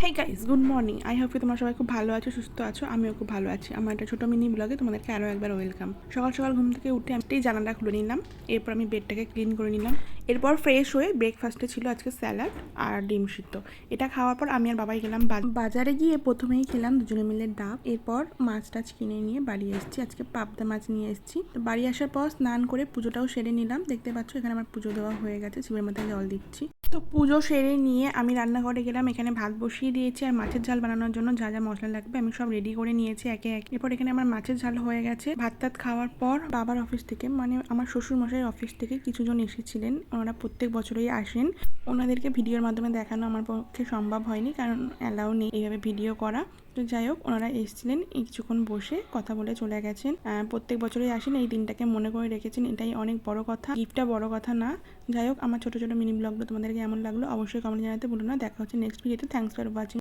Hey guys, good morning. I hope কি তোমরা সবাই খুব ভালো আছো, সুস্থ আছো। আমিও খুব ভালো আছি। আমার একটা ছোটো মিনি ব্লগে তোমাদেরকে আরও একবার ওয়েলকাম। সকাল সকাল ঘুম থেকে উঠে আমি জানালা খুলে নিলাম। এরপর আমি বেডটাকে ক্লিন করে নিলাম। এরপর ফ্রেশ হয়ে ব্রেকফাস্টে ছিল আজকে স্যালাড আর ডিম সিদ্ধ। এটা খাওয়ার পর আমি আর বাবাই গেলাম বাজারে। গিয়ে প্রথমেই খেলাম দুজনে মিলে ডাব। এরপর মাছ টাছ কিনে নিয়ে বাড়ি এসেছি। আজকে পাবদা মাছ নিয়ে এসেছি। তো বাড়ি আসার পর স্নান করে পুজোটাও সেরে নিলাম। দেখতে পাচ্ছ এখানে আমার পুজো দেওয়া হয়ে গেছে। শিবের মাথায় জল দিচ্ছি। তো পুজো সেরে নিয়ে আমি রান্নাঘরে গেলাম। এখানে ভাত বসিয়ে দিয়েছি আর মাছের ঝাল বানানোর জন্য যা যা মশলা লাগবে আমি সব রেডি করে নিয়েছি একে একে। এরপর এখানে আমার মাছের ঝাল হয়ে গেছে। ভাত টাত খাওয়ার পর বাবার অফিস থেকে, মানে আমার শ্বশুর মশাইয়ের অফিস থেকে কিছুজন এসেছিলেন। ওনারা প্রত্যেক বছরই আসেন। ওনাদেরকে ভিডিওর মাধ্যমে দেখানো আমার পক্ষে সম্ভব হয়নি, কারণ অ্যালাউ নেই এইভাবে ভিডিও করা। তো যাই হোক, ওনারা এসেছিলেন, কিছুক্ষণ বসে কথা বলে চলে গেছেন। প্রত্যেক বছরই আসেন, এই দিনটাকে মনে করে রেখেছেন, এটাই অনেক বড় কথা। গিফটটা বড় কথা না। যাই হোক, আমার ছোটো ছোটো মিনি ব্লগগুলো তোমাদেরকে কেমন লাগলো অবশ্যই কমেন্ট জানাতে ভুলো না। দেখা হচ্ছে নেক্সট ভিডিওতে। Thanks for watching.